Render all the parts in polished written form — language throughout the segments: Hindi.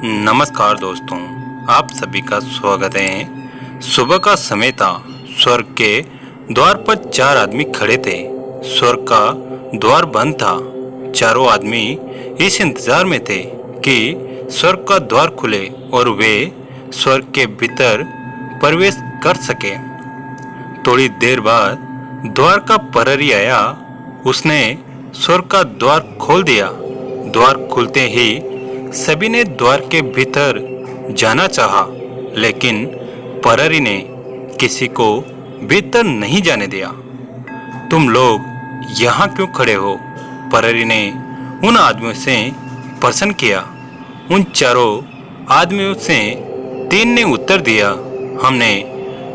नमस्कार दोस्तों, आप सभी का स्वागत है। सुबह का समय था। स्वर्ग के द्वार पर चार आदमी खड़े थे। स्वर्ग का द्वार बंद था। चारों आदमी इस इंतजार में थे कि स्वर्ग का द्वार खुले और वे स्वर्ग के भीतर प्रवेश कर सके। थोड़ी देर बाद द्वार का प्रहरी आया। उसने स्वर्ग का द्वार खोल दिया। द्वार खुलते ही सभी ने द्वार के भीतर जाना चाहा, लेकिन प्रहरी ने किसी को भीतर नहीं जाने दिया। तुम लोग यहाँ क्यों खड़े हो? प्रहरी ने उन आदमियों से प्रश्न किया। उन चारों आदमियों से तीन ने उत्तर दिया, हमने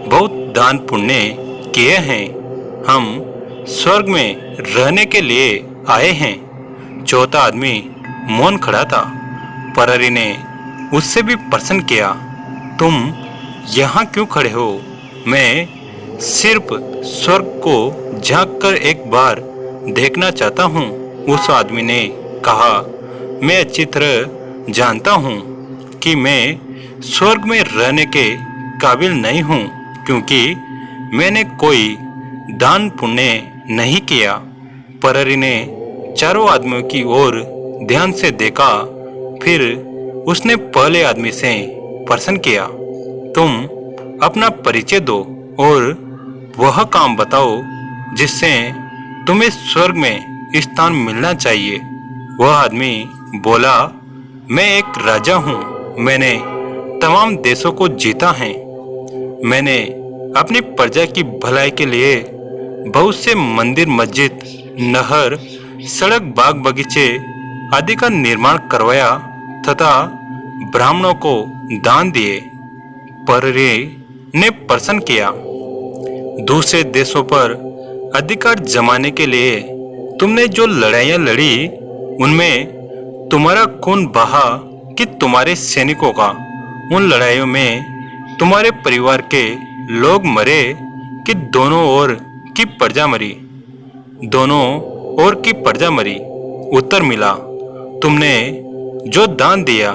बहुत दान पुण्य किए हैं। हम स्वर्ग में रहने के लिए आए हैं। चौथा आदमी मौन खड़ा था। प्रहरी ने उससे भी प्रश्न किया, तुम यहाँ क्यों खड़े हो? मैं सिर्फ स्वर्ग को झांक कर एक बार देखना चाहता हूँ। उस आदमी ने कहा, मैं अच्छी तरह जानता हूँ कि मैं स्वर्ग में रहने के काबिल नहीं हूँ, क्योंकि मैंने कोई दान पुण्य नहीं किया। प्रहरी ने चारों आदमियों की ओर ध्यान से देखा। फिर उसने पहले आदमी से प्रश्न किया, तुम अपना परिचय दो और वह काम बताओ जिससे तुम्हें स्वर्ग में स्थान मिलना चाहिए। वह आदमी बोला, मैं एक राजा हूँ। मैंने तमाम देशों को जीता है। मैंने अपनी प्रजा की भलाई के लिए बहुत से मंदिर, मस्जिद, नहर, सड़क, बाग बगीचे आदि का निर्माण करवाया तथा ब्राह्मणों को दान दिए। प्रहरी ने प्रश्न किया, दूसरे देशों पर अधिकार जमाने के लिए तुमने जो लड़ाइयाँ लड़ी, उनमें तुम्हारा खून बहा कि तुम्हारे सैनिकों का? उन लड़ाइयों में तुम्हारे परिवार के लोग मरे कि दोनों ओर की प्रजा मरी? दोनों ओर की प्रजा मरी। उत्तर मिला, तुमने जो दान दिया,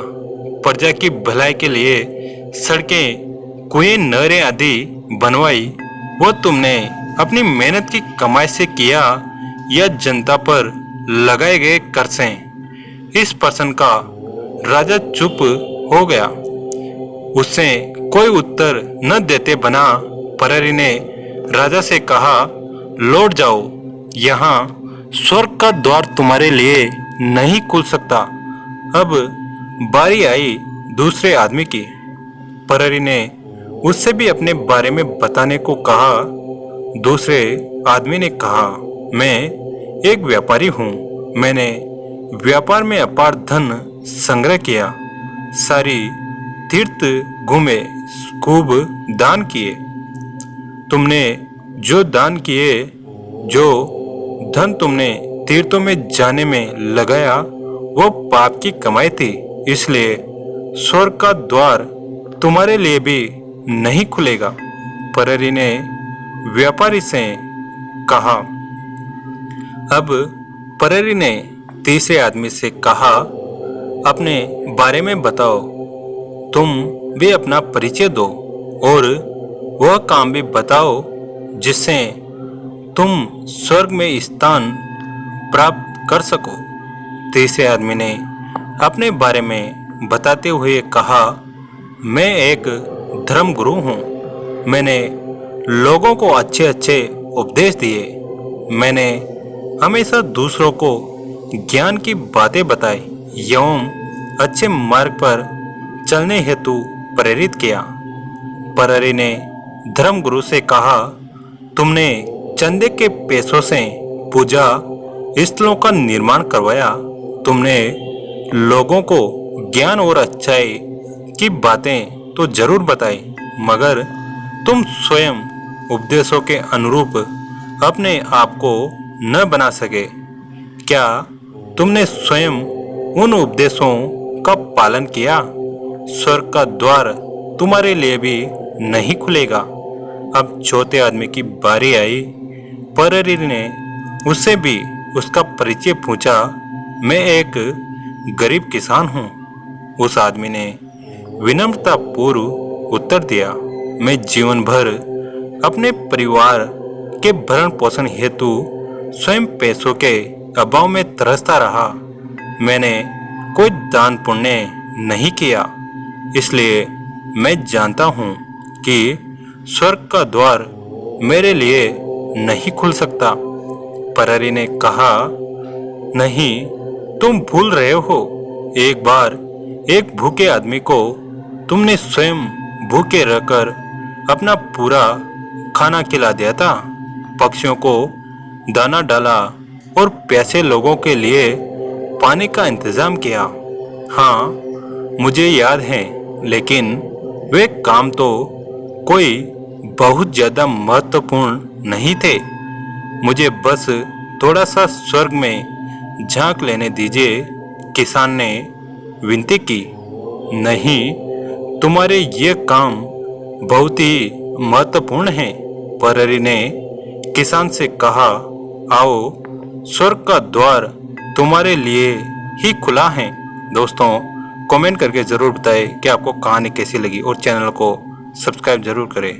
प्रजा की भलाई के लिए सड़कें, कुएं, नहरें आदि बनवाई, वो तुमने अपनी मेहनत की कमाई से किया या जनता पर लगाए गए कर से? इस प्रश्न का राजा चुप हो गया। उससे कोई उत्तर न देते बना प्रहरी ने राजा से कहा, लौट जाओ। यहाँ स्वर्ग का द्वार तुम्हारे लिए नहीं खुल सकता। अब बारी आई दूसरे आदमी की। प्रहरी ने उससे भी अपने बारे में बताने को कहा। दूसरे आदमी ने कहा, मैं एक व्यापारी हूँ। मैंने व्यापार में अपार धन संग्रह किया। सारी तीर्थ घूमे, खूब दान किए। तुमने जो दान किए, जो धन तुमने तीर्थों में जाने में लगाया, वो पाप की कमाई थी। इसलिए स्वर्ग का द्वार तुम्हारे लिए भी नहीं खुलेगा। प्रहरी ने व्यापारी से कहा। अब प्रहरी ने तीसरे आदमी से कहा, अपने बारे में बताओ। तुम भी अपना परिचय दो और वह काम भी बताओ जिससे तुम स्वर्ग में स्थान प्राप्त कर सको। तीसरे आदमी ने अपने बारे में बताते हुए कहा, मैं एक धर्म गुरु हूँ। मैंने लोगों को अच्छे अच्छे उपदेश दिए। मैंने हमेशा दूसरों को ज्ञान की बातें बताई एवं अच्छे मार्ग पर चलने हेतु प्रेरित किया। प्रहरी ने धर्म गुरु से कहा, तुमने चंदे के पैसों से पूजा स्थलों का निर्माण करवाया। तुमने लोगों को ज्ञान और अच्छाई की बातें तो जरूर बताई, मगर तुम स्वयं उपदेशों के अनुरूप अपने आप को न बना सके। क्या तुमने स्वयं उन उपदेशों का पालन किया? स्वर्ग का द्वार तुम्हारे लिए भी नहीं खुलेगा। अब चौथे आदमी की बारी आई। प्रहरी ने उससे भी उसका परिचय पूछा। मैं एक गरीब किसान हूँ। उस आदमी ने विनम्रता पूर्व उत्तर दिया, मैं जीवन भर अपने परिवार के भरण पोषण हेतु स्वयं पैसों के अभाव में तरसता रहा। मैंने कोई दान पुण्य नहीं किया, इसलिए मैं जानता हूँ कि स्वर्ग का द्वार मेरे लिए नहीं खुल सकता। परहरी ने कहा, नहीं, तुम भूल रहे हो। एक बार एक भूखे आदमी को तुमने स्वयं भूखे रहकर अपना पूरा खाना खिला दिया था, पक्षियों को दाना डाला और प्यासे लोगों के लिए पानी का इंतजाम किया। हाँ, मुझे याद है, लेकिन वे काम तो कोई बहुत ज्यादा महत्वपूर्ण नहीं थे। मुझे बस थोड़ा सा स्वर्ग में झांक लेने दीजिए, किसान ने विनती की। नहीं, तुम्हारे ये काम बहुत ही महत्वपूर्ण है, परहरी ने किसान से कहा। आओ, स्वर्ग का द्वार तुम्हारे लिए ही खुला है। दोस्तों, कमेंट करके ज़रूर बताएं कि आपको कहानी कैसी लगी और चैनल को सब्सक्राइब जरूर करें।